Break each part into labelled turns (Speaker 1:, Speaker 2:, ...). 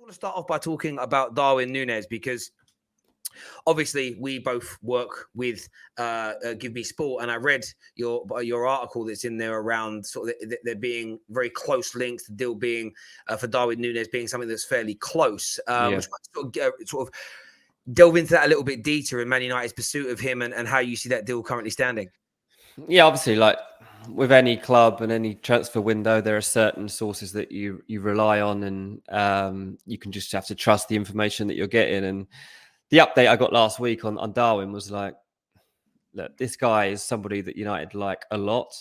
Speaker 1: want to start off by talking about Darwin Nunez because obviously we both work with Give Me Sport, and I read your article that's in there around sort of there being very close links, the deal being for Darwin Nunez being something that's fairly close. Which sort of delve into that a little bit deeper in Man United's pursuit of him and how you see that deal currently standing.
Speaker 2: Yeah, obviously, like with any club and any transfer window, there are certain sources that you rely on, and you can just have to trust the information that you're getting. And the update I got last week on Darwin was like, look, this guy is somebody that United like a lot.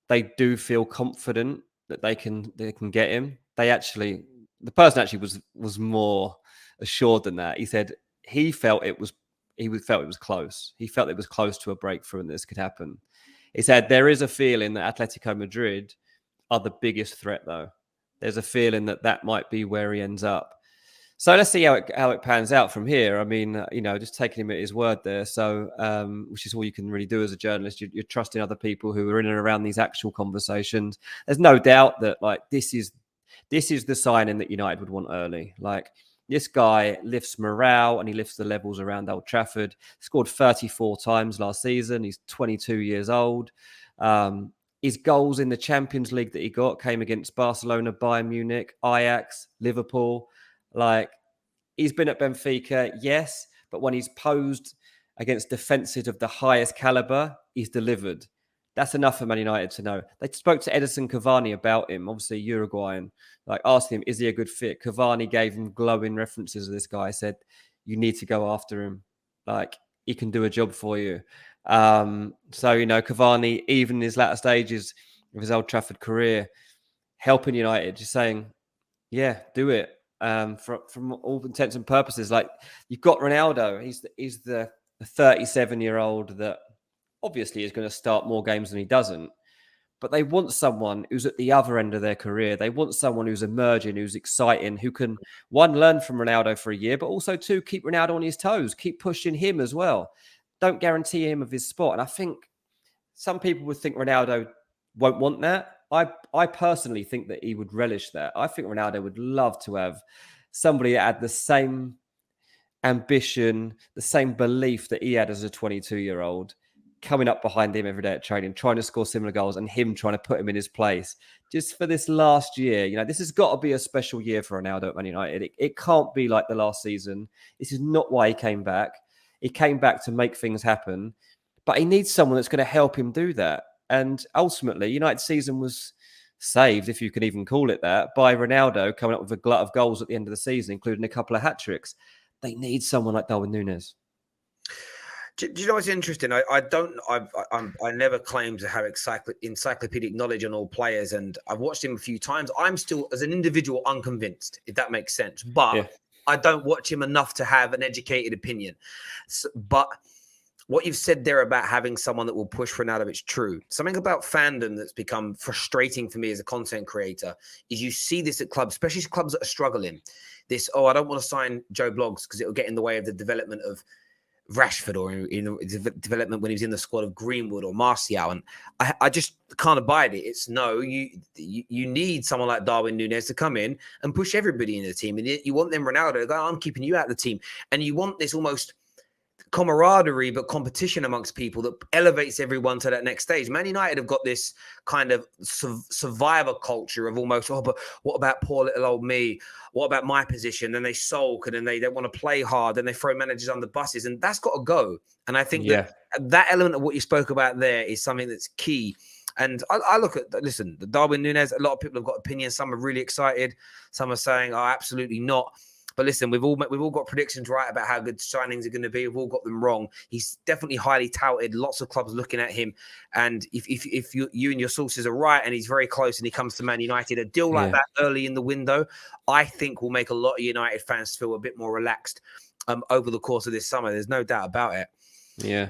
Speaker 2: They do feel confident that they can get him. The person actually was more assured than that. He said he felt it was close. He felt it was close to a breakthrough and this could happen. He said there is a feeling that Atletico Madrid are the biggest threat, though. There's a feeling that might be where he ends up. So let's see how it pans out from here. I mean, just taking him at his word there. So, which is all you can really do as a journalist. You're trusting other people who are in and around these actual conversations. There's no doubt that like this is the signing that United would want early. Like this guy lifts morale and he lifts the levels around Old Trafford. Scored 34 times last season. He's 22 years old. His goals in the Champions League that he got came against Barcelona, Bayern Munich, Ajax, Liverpool. Like, he's been at Benfica, yes, but when he's posed against defences of the highest calibre, he's delivered. That's enough for Man United to know. They spoke to Edison Cavani about him, obviously Uruguayan, like asking him, is he a good fit? Cavani gave him glowing references of this guy, said, you need to go after him. Like, he can do a job for you. So, Cavani, even in his latter stages of his Old Trafford career, helping United, just saying, yeah, do it. From all intents and purposes, like you've got Ronaldo. He's the 37-year-old that obviously is going to start more games than he doesn't. But they want someone who's at the other end of their career. They want someone who's emerging, who's exciting, who can, one, learn from Ronaldo for a year, but also, two, keep Ronaldo on his toes, keep pushing him as well. Don't guarantee him of his spot. And I think some people would think Ronaldo won't want that. I personally think that he would relish that. I think Ronaldo would love to have somebody that had the same ambition, the same belief that he had as a 22-year-old, coming up behind him every day at training, trying to score similar goals, and him trying to put him in his place. Just for this last year, this has got to be a special year for Ronaldo at Man United. It can't be like the last season. This is not why he came back. He came back to make things happen, but he needs someone that's going to help him do that. And ultimately, United's season was saved, if you can even call it that, by Ronaldo coming up with a glut of goals at the end of the season, including a couple of hat-tricks. They need someone like Darwin Nunez.
Speaker 1: Do you know what's interesting? I never claim to have encyclopedic knowledge on all players, and I've watched him a few times. I'm still, as an individual, unconvinced, if that makes sense. But yeah. I don't watch him enough to have an educated opinion. But what you've said there about having someone that will push Ronaldo, it's true. Something about fandom that's become frustrating for me as a content creator is you see this at clubs, especially clubs that are struggling. This, I don't want to sign Joe Bloggs because it'll get in the way of the development of Rashford or in development when he was in the squad of Greenwood or Martial. And I just can't abide it. It's no, you need someone like Darwin Nunez to come in and push everybody in the team. And you want them Ronaldo to go, I'm keeping you out of the team. And you want this almost camaraderie but competition amongst people that elevates everyone to that next stage. Man United have got this kind of survivor culture of almost, but what about poor little old me? What about my position? Then they sulk and then they don't want to play hard. Then they throw managers under buses, and that's got to go. And I think that element of what you spoke about there is something that's key. And I look at, listen, the Darwin Nunez, a lot of people have got opinions. Some are really excited. Some are saying, oh, absolutely not. But listen, we've all got predictions right about how good signings are going to be. We've all got them wrong. He's definitely highly touted. Lots of clubs looking at him. And if you and your sources are right, and he's very close, and he comes to Man United, a deal like that early in the window, I think will make a lot of United fans feel a bit more relaxed over the course of this summer. There's no doubt about it.
Speaker 2: Yeah.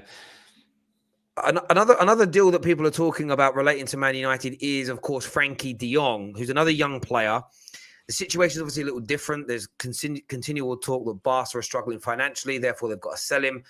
Speaker 1: Another deal that people are talking about relating to Man United is, of course, Frankie de Jong, who's another young player. The situation is obviously a little different. There's continual talk that Barca are struggling financially, therefore they've got to sell him.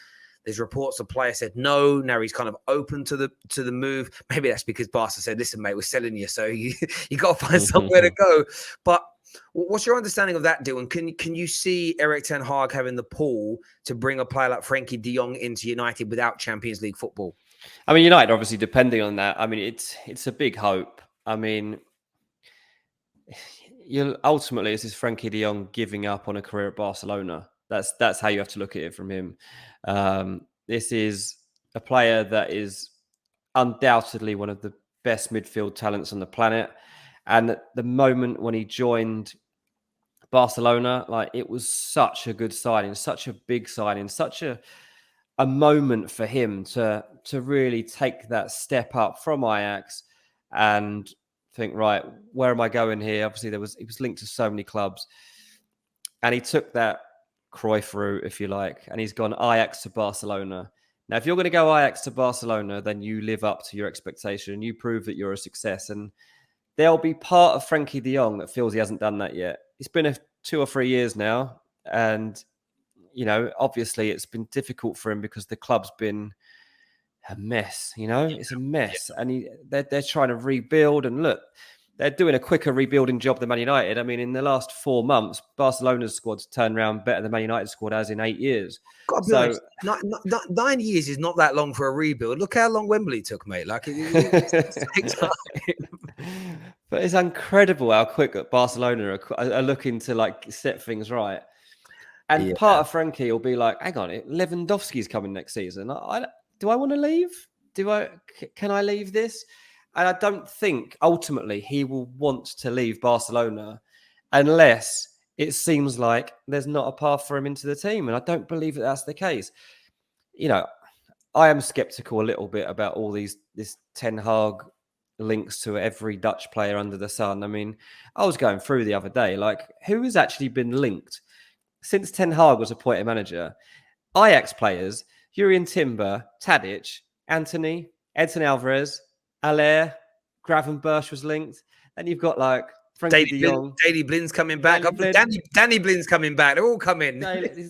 Speaker 1: There's reports the player said no. Now he's kind of open to the move. Maybe that's because Barca said, "Listen, mate, we're selling you, so you got to find somewhere to go." But What's your understanding of that, Dylan? Can you see Erik ten Hag having the pull to bring a player like Frankie de Jong into United without Champions League football?
Speaker 2: I mean, United obviously depending on that. I mean, it's a big hope. I mean, you ultimately this is Frankie de Jong giving up on a career at Barcelona. That's how you have to look at it from him. This is a player that is undoubtedly one of the best midfield talents on the planet. And at the moment when he joined Barcelona, like it was such a good signing, such a big signing, such a moment for him to really take that step up from Ajax and think, right, where am I going here? Obviously, he was linked to so many clubs, and he took that Cruyff route, if you like, and he's gone Ajax to Barcelona. Now, if you're going to go Ajax to Barcelona, then you live up to your expectation. You prove that you're a success, and there'll be part of Frankie de Jong that feels he hasn't done that yet. It's been 2 or 3 years now, and obviously it's been difficult for him because the club's been a mess. It's a mess, and they're trying to rebuild. And look, they're doing a quicker rebuilding job than Man United. I mean, in the last 4 months, Barcelona's squad's turned around better than Man United squad has in 8 years.
Speaker 1: Got to be honest, 9 years is not that long for a rebuild. Look how long Wembley took, mate. Like it takes time.
Speaker 2: But it's incredible how quick Barcelona are looking to like set things right. And part of Frankie will be like, hang on, Lewandowski's coming next season. Do I want to leave? Can I leave this? And I don't think ultimately he will want to leave Barcelona unless it seems like there's not a path for him into the team. And I don't believe that that's the case. I am skeptical a little bit about all this Ten Hag links to every Dutch player under the sun. I mean, I was going through the other day, like who has actually been linked since Ten Hag was appointed manager? Ajax players, Jurrien Timber, Tadic, Anthony, Edson Alvarez, Allaire, Gravenberch was linked. Then you've got like Frankie de Jong.
Speaker 1: Daley Blin's coming back. Danny Blin's coming back. They're all coming.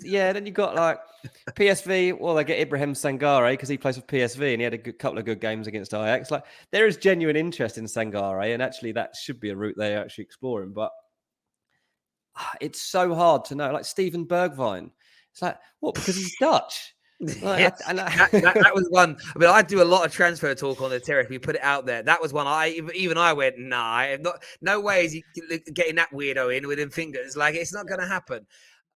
Speaker 2: Yeah, then you've got like PSV. Well, they get Ibrahim Sangare because he plays for PSV and he had a couple of good games against Ajax. Like there is genuine interest in Sangare, and actually that should be a route they're actually exploring. But it's so hard to know. Like Steven Bergwijn. It's like, what? Because he's Dutch. Like,
Speaker 1: that was one. I mean, I do a lot of transfer talk on the Terrace. We put it out there. That was one. Even I went, nah. No way is he getting that weirdo in with him fingers. Like it's not going to happen.